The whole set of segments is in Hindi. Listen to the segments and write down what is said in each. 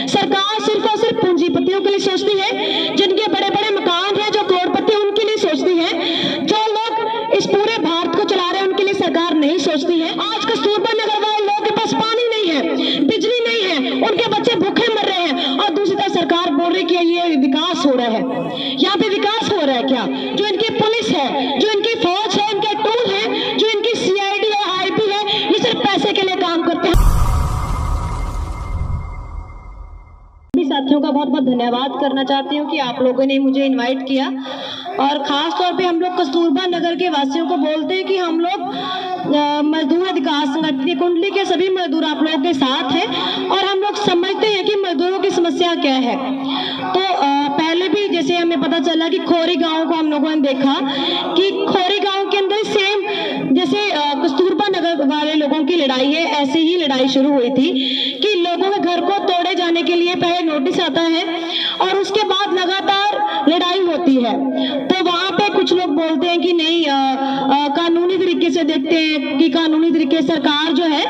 सरकार सिर्फ और सिर्फ पूंजीपतियों के लिए सोचती है, जिनके बड़े बड़े मकान हैं, जो करोड़पति, उनके लिए सोचती है। जो लोग इस पूरे भारत को चला रहे हैं उनके लिए सरकार नहीं सोचती है। आज कस्तूरबा नगर वाले लोगों के पास पानी नहीं है, बिजली नहीं है, उनके बच्चे भूखे मर रहे हैं, और दूसरी तरफ सरकार बोल रही है कि ये विकास हो रहा है। यहाँ पे विकास हो रहा है क्या? जो इनकी पुलिस है, जो इनकी फौज है, इनके टूल है, जो इनकी CID है, IP है, ये सिर्फ पैसे के लिए काम करते हैं। साथियों का बहुत बहुत धन्यवाद करना चाहती हूँ कि आप लोगों ने मुझे इनवाइट किया, और खास तौर पे हम लोग कस्तूरबा नगर के वासियों को बोलते हैं कि हम लोग मजदूर अधिकार संगठन कुंडली के सभी मजदूर आप लोगों के साथ हैं, और हम लोग समझते हैं कि मजदूरों की समस्या क्या है। तो पहले भी जैसे हमें पता चला कि खोरी गांव को हम लोगों ने देखा कि खोरी गांव के अंदर सेम जैसे कस्तूरबा नगर वाले लोगों की लड़ाई है, ऐसे ही लड़ाई शुरू हुई थी कि लोगों के घर को तोड़े जाने के लिए पहले नोटिस आता है और उसके बाद लगातार लड़ाई होती है। तो वहां पे कुछ लोग बोलते हैं कि नहीं, कानूनी तरीके से देखते हैं कि कानूनी तरीके सरकार जो है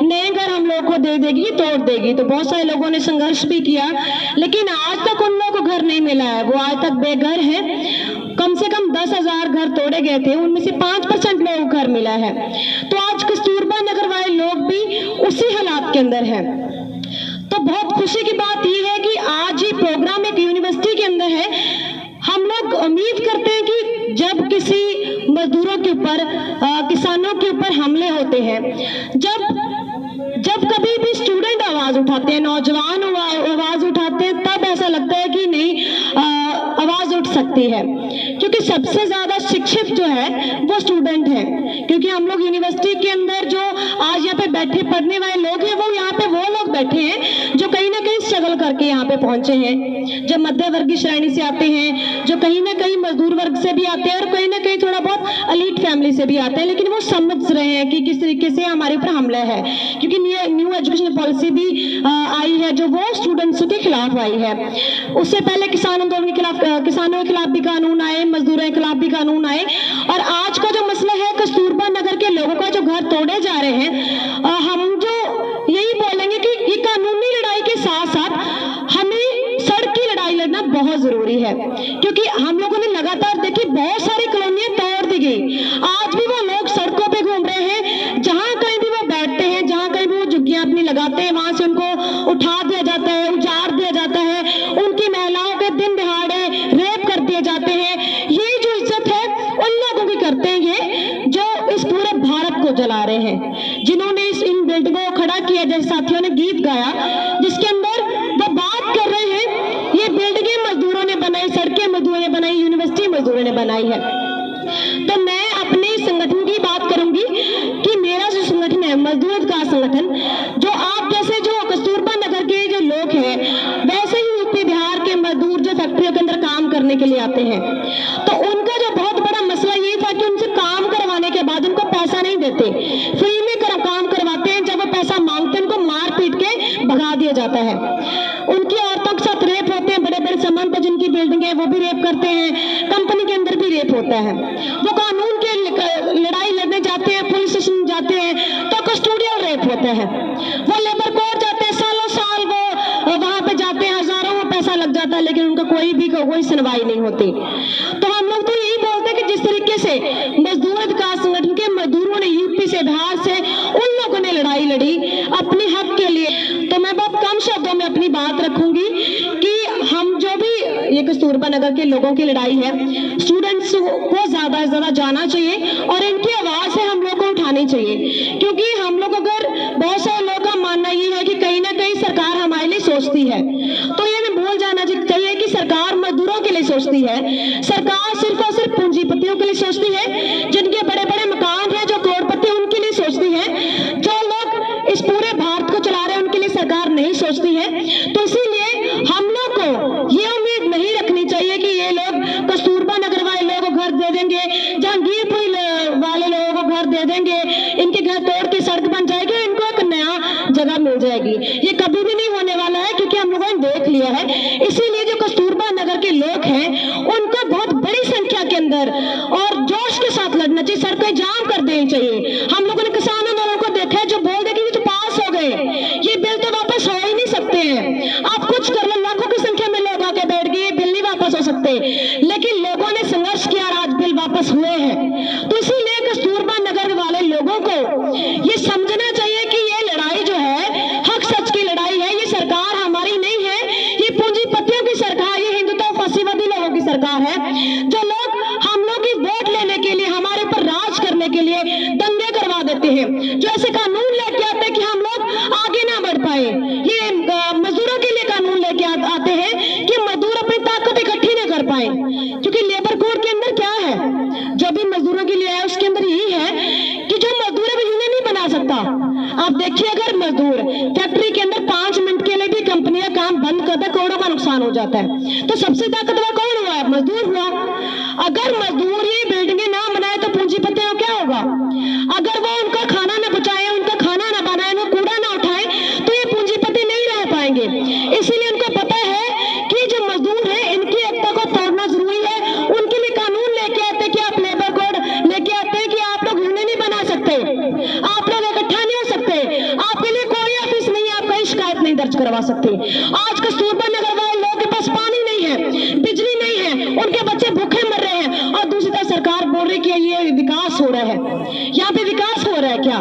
नए घर हम लोग को दे देगी, तोड़ देगी। तो बहुत सारे लोगों ने संघर्ष भी किया, लेकिन आज तक उन लोगों को घर नहीं मिला है, वो आज तक बेघर है। कम से कम 10,000 घर तोड़े गए थे, उनमें से 5% लोगों को घर मिला है। तो आज कस्तूरबा नगर वाले लोग भी उसी हालात के अंदर है। तो बहुत खुशी की बात यह है कि आज ही प्रोग्राम एक यूनिवर्सिटी के अंदर है। हम लोग उम्मीद करते हैं कि जब किसी मजदूरों के ऊपर, किसानों के ऊपर हमले होते हैं, जब कभी भी स्टूडेंट आवाज उठाते हैं, नौजवान आवाज उठाते हैं, तब ऐसा लगता है कि नहीं, आवाज उठ सकती है, क्योंकि सबसे ज्यादा शिक्षित जो है वो स्टूडेंट है। क्योंकि हम लोग यूनिवर्सिटी के अंदर जो आज यहाँ पे बैठे पढ़ने वाले लोग हैं, वो यहाँ पे वो लोग बैठे हैं जो कहीं ना कहीं स्ट्रगल करके यहाँ पे पहुंचे हैं, जो मध्य वर्गीय श्रेणी से आते हैं, जो कहीं ना कहीं मजदूर वर्ग से भी आते हैं, और कहीं ना कहीं थोड़ा बहुत एलीट फैमिली से भी आते हैं। लेकिन वो समझ रहे हैं कि किस तरीके से हमारे ऊपर हमला है, क्योंकि न्यू एजुकेशन पॉलिसी भी आई है जो वो स्टूडेंट्स के खिलाफ आई है। उससे पहले किसान आंदोलन के खिलाफ, किसानों के खिलाफ भी कानून आए, मजदूरों के खिलाफ भी कानून आए, और आज का जो मसला है कस्तूरबा नगर के लोगों का जो घर तोड़े जा रहे हैं, हम जो यही बोलेंगे कि ये कानूनी लड़ाई के साथ साथ हमें सड़क की लड़ाई लड़ना बहुत जरूरी है। क्योंकि हम लोगों ने लगातार देखी बहुत सारी कॉलोनियां तोड़ दी गई, आज भी वो लोग सड़कों पे घूम रहे हैं, जहां कहीं भी वो बैठते हैं, जहां कहीं भी वो झुग्गियां अपनी लगाते हैं, वहां से उनको उठा दिया जाता है, उजाड़ दिया जाता है, उनकी महिलाओं के दिन दिहाड़े रेप कर दिए जाते हैं। ये जो इज्जत है उन लोगों की करते हैं जो इस पूरे भारत को जला रहे हैं, जिन्होंने इन बिल्डिंगों को खड़ा किया, जैसे साथियों ने गीत गाया जिसके अंदर वो बात कर रहे हैं, ये बिल्डिंगें मजदूरों ने बनाई, सड़कें मजदूरों ने बनाई, यूनिवर्सिटी मजदूरों ने बनाई है। तो मैं अपने संगठन की बात करूंगी कि मेरा जो संगठन है मजदूर अधिकार संगठन, जो आप जैसे जो कस्तूरबा नगर के जो लोग हैं, वैसे ही यूपी बिहार के मजदूर जो फैक्ट्रियों के अंदर काम करने के लिए आते हैं, तो उनका जो बहुत बड़ा मसला ये था कि उनसे काम करवाने के बाद उनको पैसा नहीं देते, फ्री में काम करवाते हैं। जब वो पैसा मांगते हैं उनको मार पीट के भगा दिया जाता है। उनकी औरतों के साथ रेप होते हैं, बड़े बड़े सामान पर जिनकी बिल्डिंग है वो भी रेप करते हैं, कंपनी के अंदर भी रेप होता है। वो कानून के लड़ाई लड़ने जाते हैं, पुलिस स्टेशन जाते हैं तो कस्टोडियल रेप होता है। वो लेबर कोर्ट जाते हैं, सालों साल वो वहां पे जाते हैं, हजारों में पैसा लग जाता है, लेकिन उनका कोई सुनवाई नहीं होती। तो हम लोग तो यही बोलते हैं कि जिस तरीके से मजदूर अधिकार संगठन के मजदूरों ने यूपी से, बिहार से, उन लोगों ने लड़ाई लड़ी अपने हक के लिए, तो मैं बहुत कम शब्दों में अपनी बात रखूंगी कि हम जो भी ये कस्तूरबा नगर के लोगों की लड़ाई है, स्टूडेंट्स को ज्यादा से ज्यादा जाना चाहिए और इनकी आवाज है हम लोग को उठानी चाहिए। क्योंकि हम लोग, अगर बहुत सारे लोगों का मानना ये है कि कहीं ना कहीं सरकार हमारे लिए सोचती है, तो ये हमें भूल जाना चाहिए कि सरकार मजदूरों के लिए सोचती है। सरकार सिर्फ और सिर्फ पूंजीपतियों के लिए सोचती है, जिनके बड़े बड़े मकान हैं, जो करोड़पति, उनके लिए सोचती है। जो लोग इस पूरे भारत को चला रहे हैं उनके लिए सरकार नहीं सोचती है। तो इसीलिए हम लोग को ये उम्मीद नहीं रखनी चाहिए कि ये लोग कस्तूरबा नगर वाले लोगों को घर दे देंगे, जहांगीरपुर वाले लोगों को घर दे देंगे, इनके घर तोड़ के सड़क बन जाएगी, इनको एक नया जगह मिल जाएगी। ये कभी भी नहीं होने वाला है, क्योंकि हम लोगों ने देख लिया है। इसीलिए जो कस्तूरबा नगर के लोग हैं उनको बहुत बड़ी संख्या के अंदर और जोश के साथ लड़ना चाहिए, सड़कें जाम कर देनी चाहिए। हम लोगों ने किसान आंदोलन को देखा है, जो बोल दे कि ये तो पास हो गए, ये बिल तो वापस हो ही नहीं सकते हैं। लेकिन लोगों ने संघर्ष किया और आज बिल वापस हुए हैं। तो इसीलिए कस्तूरबा नगर वाले लोगों को ये समझना चाहिए कि ये लड़ाई जो है हक सच की लड़ाई है। ये सरकार हमारी नहीं है, ये पूंजीपतियों की सरकार, ये हिंदुत्व फासीवादी लोगों की सरकार है, जो लोग हम लोग की वोट लेने के लिए, हमारे पर राज करने के लिए दंगे करवा देते हैं, जो ऐसे कानून लेके आते हैं कि हम लोग आगे ना बढ़ पाए। ये मजदूरों के लिए कानून लेके आते हैं कि मजदूर अपनी ताकत इकट्ठी ना कर पाए, क्योंकि लेबर कोड के अंदर क्या है, जो भी मजदूरों के लिए है उसके अंदर यही है कि जो मजदूर है वो यूनियन नहीं बना सकता। आप देखिए, अगर मजदूर फैक्ट्री के अंदर 5 मिनट के लिए भी कंपनी का काम बंद कर दे, करोड़ों का नुकसान हो जाता है। तो सबसे ताकतवर कौन हुआ है? मजदूर हुआ। अगर मजदूर ये बिल्डिंगें ना बनाए तो पूंजीपतियों क्या होगा? अगर वो उनका खाना ना बचाए, उनका खाना ना बनाए, वो कूड़ा ना उठाए, तो ये पूंजीपति नहीं रह पाएंगे। इसीलिए उनको पता है कि जो मजदूर है इनकी एकता को तोड़ना जरूरी है। उनके लिए कानून लेके आते हैं कि आप लेबर कोड लेके आते हैं कि आप लोग यूनियन नहीं बना सकते, आप लोग इकट्ठा नहीं हो सकते, आपके लिए कोई ऑफिस नहीं है, आप कहीं शिकायत नहीं दर्ज करवा सकते। आज कस्तूरबा नगर वाले लोगों के पास पानी नहीं है, बिजली नहीं है, उनके बच्चे भूखे मर रहे हैं, और दूसरी तरफ सरकार बोल रही कि ये विकास हो रहा है। यहाँ पे विकास हो रहा है क्या?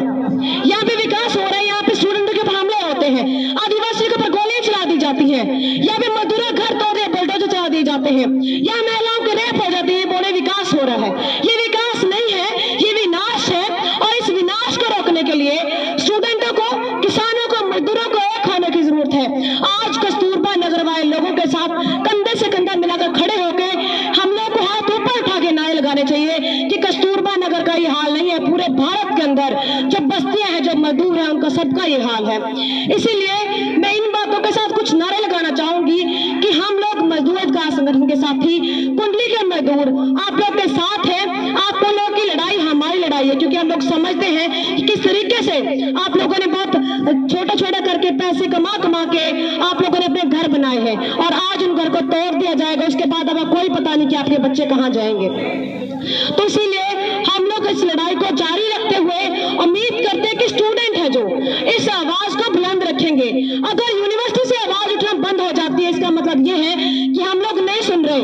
यहाँ पे विकास हो रहा है, यहाँ पे स्टूडेंट के हमले होते हैं, आदिवासियों के ऊपर गोलियां चला दी जाती है, यहाँ पे मजदूरों घर तोड़े बुलडोजर चला दिए जाते हैं, यहाँ महिलाओं के रेप हो जाते हैं, बोले विकास हो रहा है। ये विकास नहीं है, ये विनाश है। और इस विनाश को रोकने के लिए स्टूडेंटों को, किसानों को, मजदूरों को एक होने की जरूरत है। आज कस्तूरबा नगर वाले लोगों के साथ कंधे से कंधा मिलाकर खड़े होकर हम लोग को हाथ ऊपर उठा के नारे लगाने चाहिए कि कस्तूरबा नगर का ये हाल नहीं है, पूरे भारत के अंदर जो बस्तियां हैं, जो मजदूर हैं, उनका सबका ये हाल है। इसीलिए मैं इन बातों के साथ कुछ नारे लगाना चाहूंगी कि हम लोग मजदूर अधिकार संगठन के साथी, कुंडली के मजदूर आप लोग के साथ है। आप लोगों की लड़ाई हमारी लड़ाई है, क्योंकि हम लोग समझते हैं कि किस तरीके से आप लोगों ने बहुत छोटा छोटा करके पैसे कमा कमा के आप लोगों ने अपने घर बनाए हैं, और आज उन घर को तोड़ दिया जाएगा, उसके बाद अब कोई पता नहीं कि आपके बच्चे कहाँ जाएंगे। तो इसीलिए हम लोग इस लड़ाई को जारी रखते हुए उम्मीद करते हैं कि स्टूडेंट है जो इस आवाज को बुलंद रखेंगे। अगर यूनिवर्सिटी से आवाज उठना बंद हो जाती है, इसका मतलब ये है कि हम लोग नहीं सुन रहे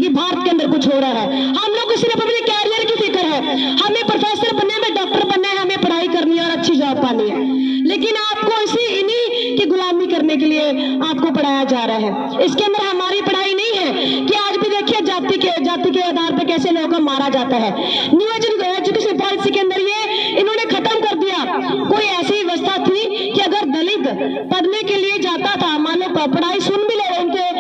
कि भारत के अंदर कुछ हो रहा है। हम लोग को सिर्फ अपने कैरियर की फिक्र है, हमें प्रोफेसर बनने में, डॉक्टर बनना है, हमें पढ़ाई करनी है और अच्छी जॉब पानी है। लेकिन आपको इन्हीं की गुलामी करने के लिए आपको पढ़ाया जा रहा है। इसके अंदर हमारी पढ़ाई नहीं है कि आज भी देखिए जाति के आधार पर कैसे लोगों को मारा जाता है। न्यू एजुकेशन पॉलिसी के अंदर ये इन्होंने खत्म कर दिया। कोई ऐसी व्यवस्था थी कि अगर दलित पढ़ने के लिए जाता था, मान लो पढ़ाई सुन भी ले, उनके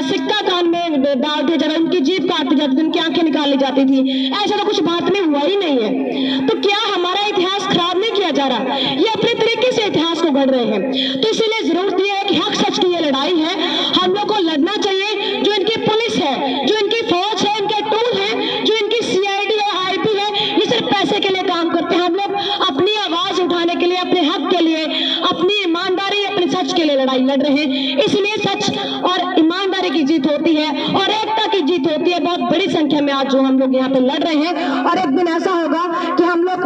सिक्का कान में डाल दिया जाता, उनकी जीभ काट दी जाती, उनकी आंखें निकाल ली जाती थी। ऐसा तो कुछ भारत में हुआ ही नहीं है। तो क्या हमारा इतिहास खराब नहीं किया जा रहा? ये अपने तरीके से इतिहास को गढ़ रहे हैं। तो इसीलिए जरूरत यह है कि हक सच की ये लड़ाई है, हम लोग को लड़ना चाहिए। जो इनकी पुलिस है, जो इनकी फौज है, इनके टूल है, जो इनकी CID है, IP है, ये सिर्फ पैसे के लिए काम करते हैं। हम लोग अपनी आवाज उठाने के लिए, अपने हक के लिए, अपनी ईमानदारी, अपने सच के लिए लड़ाई लड़ रहे हैं। इसलिए सच और ईमानदारी की जीत होती है और एकता की जीत होती है। बहुत बड़ी संख्या में आज जो हम लोग यहाँ पे लड़ रहे हैं, और एक दिन ऐसा होगा कि हम लोग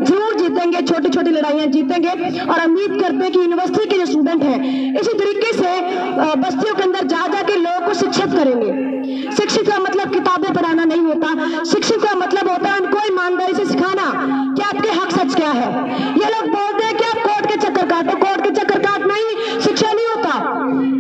जरूर जीतेंगे, छोटी छोटी लड़ाइयां जीतेंगे। और उम्मीद करते हैं कि यूनिवर्सिटी के जो स्टूडेंट हैं इसी तरीके से बस्तियों के अंदर जा जाके लोगों को शिक्षित करेंगे। शिक्षित का मतलब किताबें पढ़ाना नहीं होता, शिक्षित का मतलब होता है उनको ईमानदारी से सिखाना कि आपके हक सच क्या है। ये लोग बोलते हैं कि आप कोर्ट के चक्कर काटो, कोर्ट के चक्कर काटना ही शिक्षा नहीं होता।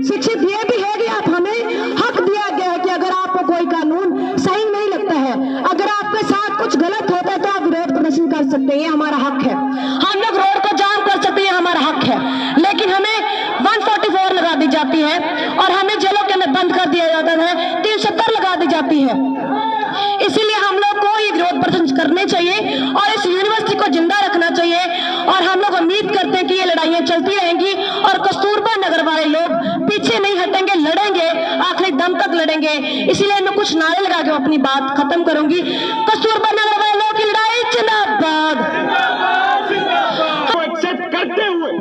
शिक्षित ये भी है कि आप, हमें हक दिया गया है कि अगर आपको कोई कानून सही नहीं लगता है, अगर आपके साथ कुछ गलत होता है तो आप विरोध प्रदर्शन कर सकते हैं, ये हमारा हक है। हम लोग रोड को जाम कर सकते हैं, हमारा हक है। लेकिन हमें 144 लगा दी जाती है और हमें जेलों के अंदर बंद कर दिया जाता है, 370 लगा दी जाती है। इसीलिए हम लोग को ये विरोध प्रदर्शन करने चाहिए और इस यूनिवर्सिटी को जिंदा रखना चाहिए। और हम लोग उम्मीद करते हैं कि ये लड़ाइयां चलती रहेंगी और कस्तूरबा नगर वाले लोग पीछे नहीं हटेंगे, लड़ेंगे, आखिरी दम तक लड़ेंगे। इसीलिए मैं कुछ नारे लगा के अपनी बात खत्म करूंगी। कस्तूरबा नगर वाले लोगों की लड़ाई जिंदाबाद। एक्सेप्ट करते हुए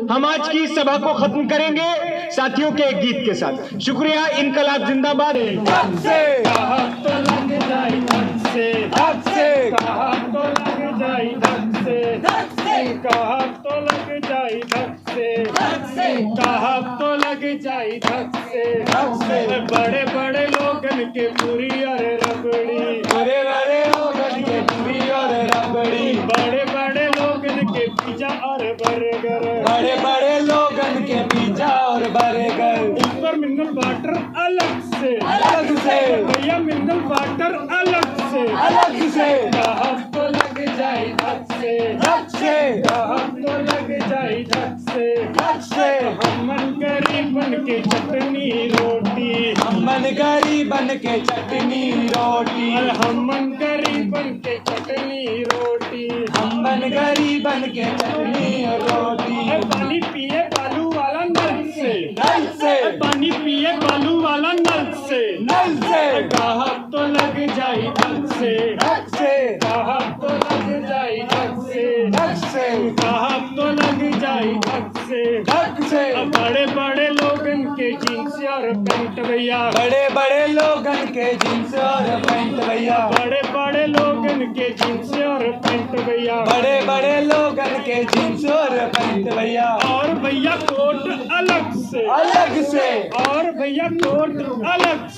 हम आज की इस सभा को खत्म करेंगे साथियों के एक गीत के साथ। शुक्रिया। इनकलाब जिंदाबाद। धक से कहा तो लग जाए, धक से कहा तो लग जाए, धक से कहा तो लग जाए, धक से से कहा तो लग जाई धक से बड़े बड़े लोगन के पूरी और रबड़ी बड़े बड़े लोगन के पूरी और रबड़ी बड़े बड़े लोगन के पिज्जा और बर्गर बड़े बड़े लोगन के पिज्जा और बर्गर ऊपर मिनरल वाटर अलग से भैया मिनरल वाटर अलग से कहा तो लग जाए धक से कहा तो लग जाए धक से हमन गरीबन के चटनी रोटी हमन गरीबन के चटनी रोटी हमन गरीबन के चटनी रोटी हमन गरीबन के चटनी रोटी पानी पिए बालू वाला नल से पानी पिए बालू वाला नल से कहा तो लग जाई धक से कहा तो लग जाई धक से कहा तो लग जाई धक से बड़े बड़े लोगन के जीन्स और पैंट भैया बड़े बड़े लोगन के जींस और पैंट भैया बड़े बड़े लोगन के जीन्स और पैंट भैया बड़े बड़े लोगन के जींस और पैंट भैया और भैया कोट अलग से और भैया कोट अलग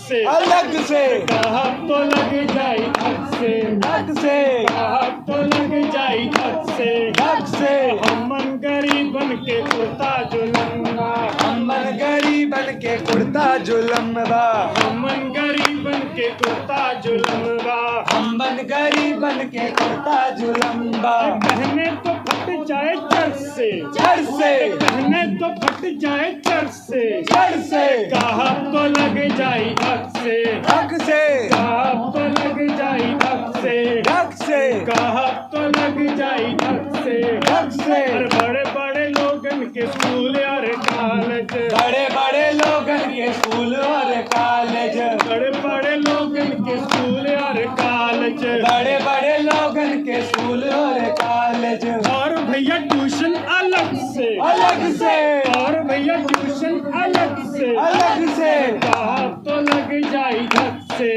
से कहा तो लग जाई धक से कहा तो लग जाई धक से हमन गरीबन के कुर्ता जुलम्बा हमन गरीबन के कुर्ता जुलम्बा हमन गरीबन के कुर्ता जुलम्बा हमन गरीबन के कुर्ता जुलम्बा कहने तो फट जाए चर्च से कहने तो फट जाए चर्च से कहा तो लग जाई धक से कहा तो लग जाई धक से कहा तो लग जाई धक से बड़े बड़े लोगन के स्कूल और कॉलेज बड़े बड़े लोगन के स्कूल और कॉलेज बड़े बड़े लोगन के स्कूल और कॉलेज बड़े बड़े लोगन के स्कूल और कॉलेज और भैया ट्यूशन अलग से और भैया ट्यूशन अलग से कहा तो लग जाई धक से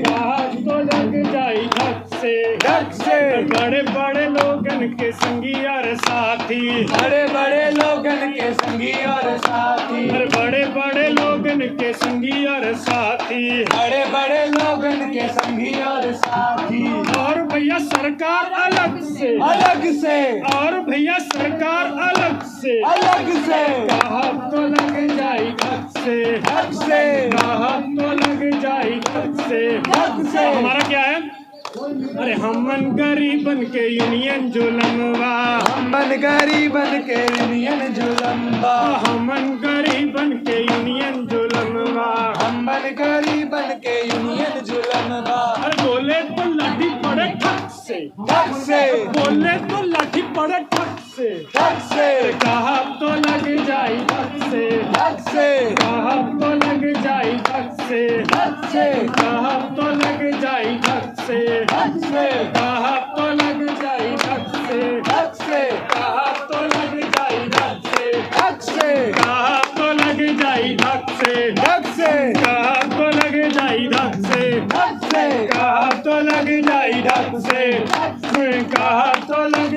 कहा तो लग जाई धक से बड़े बड़े लोगन के संगी और साथी बड़े बड़े लोगन के संगी और साथी बड़े बड़े लोगन के संगी और साथी बड़े बड़े लोगन के संगी और साथी और भैया सरकार अलग से और भैया सरकार अलग से कहा तो लग जाई धक से कहा तो लग जाई धक से हमारा क्या है अरे हमन गरीबन के यूनियन जुलमवा हमन गरीबन के यूनियन जुलम्बा हमन गरीबन के यूनियन जुलमवा हमन गरीबन के यूनियन जुलम्बा अरे बोले तो लाठी पड़े ठक से बोले तो लाठी पड़े ठक से कहा तो लग जाई धक से कहा तो लग जाई धक से कहा तो लग जाई धक से कहा तो लग जाई धक से कहा तो लग जाई धक से कहा तो लग जाई धक से कहा तो लग जाई धक से कहा तो लग जाई धक से कहा तो लग